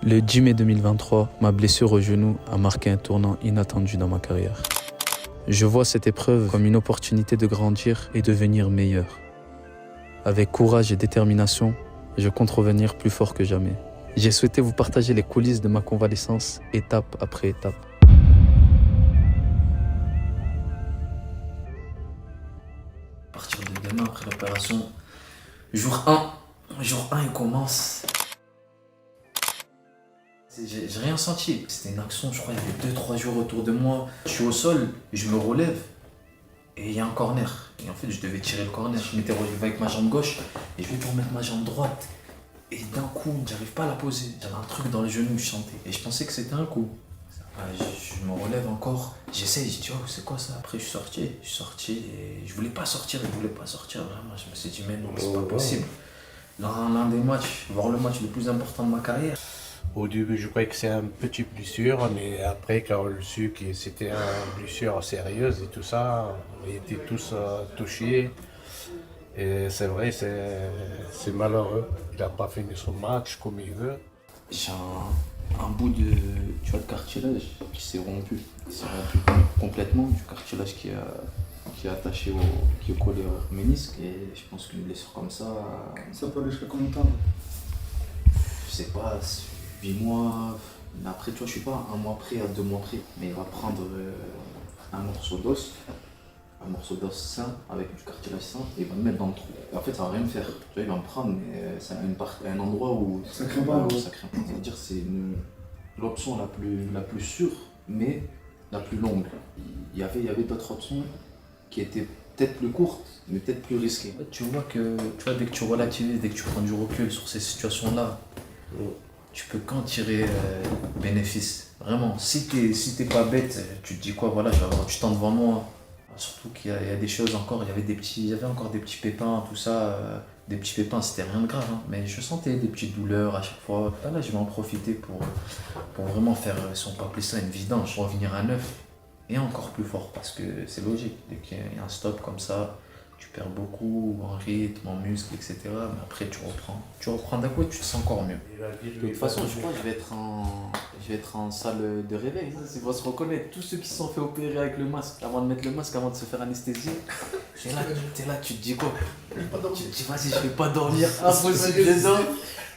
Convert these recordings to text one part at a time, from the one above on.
Le 10 mai 2023, ma blessure au genou a marqué un tournant inattendu dans ma carrière. Je vois cette épreuve comme une opportunité de grandir et devenir meilleur. Avec courage et détermination, je compte revenir plus fort que jamais. J'ai souhaité vous partager les coulisses de ma convalescence, étape après étape. À partir de demain, après l'opération, jour 1, il commence. J'ai rien senti. C'était une action, je crois, il y avait 2-3 jours autour de moi. Je suis au sol, je me relève et il y a un corner. Et en fait, je devais tirer le corner. Je m'étais relevé avec ma jambe gauche et je vais pour mettre ma jambe droite. Et d'un coup, j'arrive pas à la poser. J'avais un truc dans le genou, je sentais. Et je pensais que c'était un coup. Je me relève encore. J'essaye, je dis, oh, c'est quoi ça? Après, je suis sorti et je voulais pas sortir. Vraiment, je me suis dit, mais non, c'est pas possible. L'un des matchs, voire le match le plus important de ma carrière. Au début, je croyais que c'est une petite blessure, mais après, quand on a su que c'était une blessure sérieuse et tout ça, on était tous touchés. Et c'est vrai, c'est malheureux. Il n'a pas fini son match comme il veut. J'ai un bout de, tu vois, de cartilage qui s'est rompu. Il s'est rompu complètement, du cartilage qui est attaché qui est collé au ménisque. Et je pense qu'une blessure comme ça. Ça peut aller jusqu'à combien de temps? Je sais pas, 8 mois. Mais après, tu vois, je suis pas un mois près à 2 mois près. Mais il va prendre un morceau d'os sain avec du cartilage sain et il va me mettre dans le trou. Et en fait, ça va rien me faire. Tu vois, il va me prendre, mais c'est un endroit où ça craint pas. Ça craint pas. Ça veut dire que c'est l'option la plus sûre, mais la plus longue. Il y avait d'autres options qui étaient peut-être plus courtes, mais peut-être plus risquées. Tu vois que, dès que tu relativises, dès que tu prends du recul sur ces situations-là, tu peux qu'en tirer bénéfice. Vraiment, si t'es pas bête, tu te dis quoi, voilà, je vais avoir du temps devant moi. Surtout qu'il y a des choses encore, il y avait encore des petits pépins, tout ça. Des petits pépins, c'était rien de grave, hein, mais je sentais des petites douleurs à chaque fois. Là, je vais en profiter pour vraiment faire, si on peut appeler ça une vidange, revenir à neuf et encore plus fort parce que c'est logique. Dès qu'il y a un stop comme ça, tu perds beaucoup en rythme, en muscle, etc. Mais après, tu reprends d'un coup et tu te sens encore mieux. De toute façon, je crois que je vais être en salle de réveil. Ça, ils vont se reconnaître. Tous ceux qui se sont fait opérer avec le masque, avant de mettre le masque, avant de se faire anesthésier. T'es là, tu te dis quoi? Tu te dis, vas-y, je vais pas dormir. Impossible de dormir.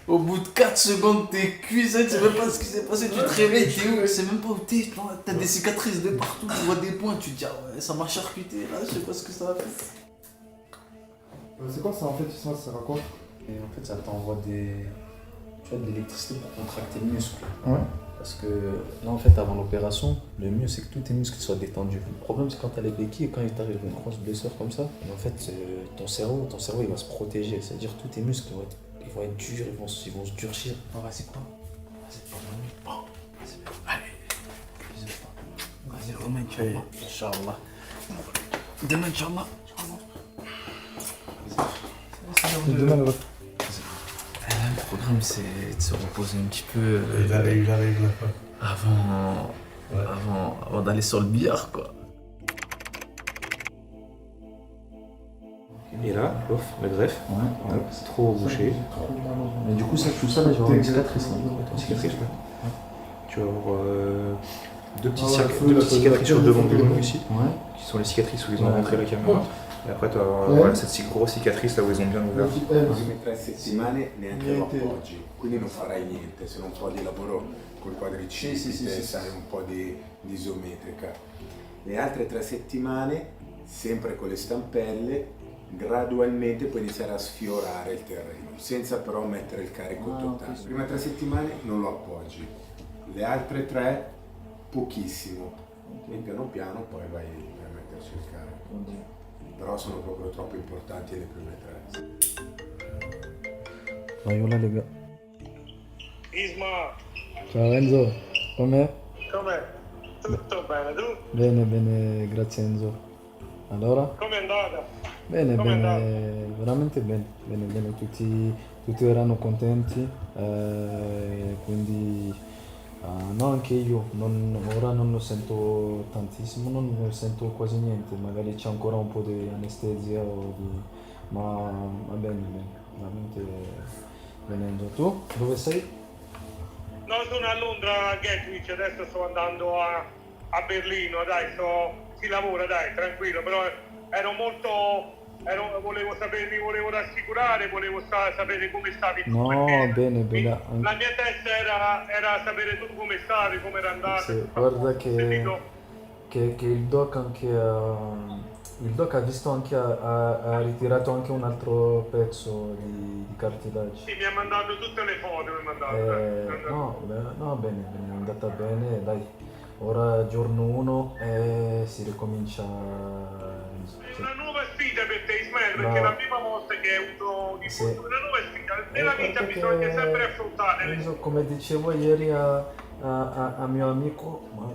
Au bout de 4 secondes, t'es cuit, tu sais même pas ce qui s'est passé, tu te réveilles, t'es où? Tu sais même pas où t'es, t'as des cicatrices de partout, tu vois des points, tu te dis, ah ouais, ça m'a charcuté, là, je sais pas ce que ça va faire. C'est quoi ça en fait? Ça sert à quoi? Et en fait, ça t'envoie de l'électricité pour contracter le muscle. Ouais. Parce que là, en fait, avant l'opération, le mieux, c'est que tous tes muscles soient détendus. Le problème, c'est quand t'as les béquilles et quand il t'arrive une grosse blessure comme ça, et en fait, ton cerveau, il va se protéger. C'est-à-dire tous tes muscles ils vont être durs, ils vont se durcir. Oh, vas-y, quoi? Vas-y, prends-moi. Bon, vas-y, allez. Vas-y, demain, Inch'Allah. Inch'Allah. Demain, Inch'Allah. Demain, Le programme, c'est de se reposer un petit peu Il arrive avant d'aller sur le billard, quoi. Et là, le greffe, Ouais. c'est trop bouché. Mais du coup, tout ça, là, je vais avoir une cicatrice. Une cicatrice, ouais. Tu vas avoir deux petites cicatrices sur le devant du genou ici, Ouais. qui sont les cicatrices où ils ont rentré la caméra. Et après, tu as cette grosse cicatrice là où ils ont bien ouvert. Prossime 3 settimane neanche lo appoggi, quindi non farai niente, se non un po' di lavoro col quadricipite, sai, un po' di isometrica. Le altre 3 settimane, sempre con le stampelle, gradualmente puoi iniziare a sfiorare il terreno, senza però mettere il carico totale. Le prime 3 settimane non lo appoggi, le altre 3 pochissimo, e piano piano poi vai a metterci il carico. Però sono proprio troppo importanti le prime 3. Voilà, les gars. Isma, Ciao Enzo, com'è? com'è? Tutto bene, tu? Bene, grazie Enzo. Allora? Com'è andata? Bene, Come è andato? veramente bene, tutti erano contenti, quindi no, anche io, ora non lo sento tantissimo, non ne sento quasi niente, magari c'è ancora un po' di anestesia, ma va bene, veramente bene. Tu dove sei? No, sono a Londra, a Gatwick, adesso sto andando a Berlino, dai, si lavora, dai, tranquillo, però mi volevo rassicurare, volevo sapere come stavi tu. No, perché bene, bene. La mia testa era sapere tu come stavi, come era andato. Sì, guarda Ho sentito- che il doc anche il doc ha visto anche ha ritirato anche un altro pezzo di cartilagine. Sì, mi ha mandato tutte le foto, mi ha mandato. dai. No, bene, bene, è andata bene, dai. Ora giorno 1 e si ricomincia. È una nuova sfida per te, Ismael, perché No. è la prima volta che hai avuto di Sì. una nuova sfida. Nella vita Guarda bisogna che- sempre affrontare. Enzo, come dicevo ieri a mio amico, ma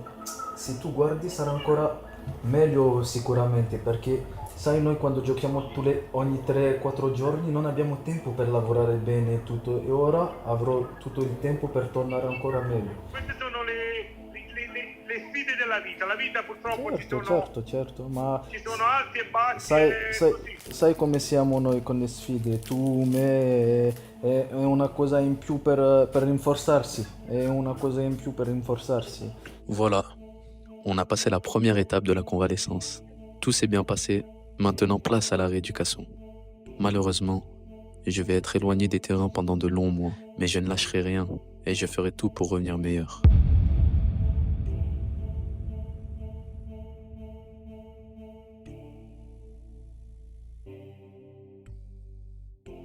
se tu guardi sarà ancora meglio sicuramente, perché sai, noi quando giochiamo ogni 3-4 giorni non abbiamo tempo per lavorare bene e tutto, e ora avrò tutto il tempo per tornare ancora meglio. Queste sono le sfide della vita. La vita purtroppo Certo, ma ci sono alti e bassi. e così. sai come siamo noi con le sfide, tu, me, è una cosa in più per rinforzarsi, è una cosa in più per rinforzarsi. Voilà, on a passé la première étape de la convalescence. Tout s'est bien passé, maintenant place à la rééducation. Malheureusement, je vais être éloigné des terrains pendant de longs mois, mais je ne lâcherai rien et je ferai tout pour revenir meilleur.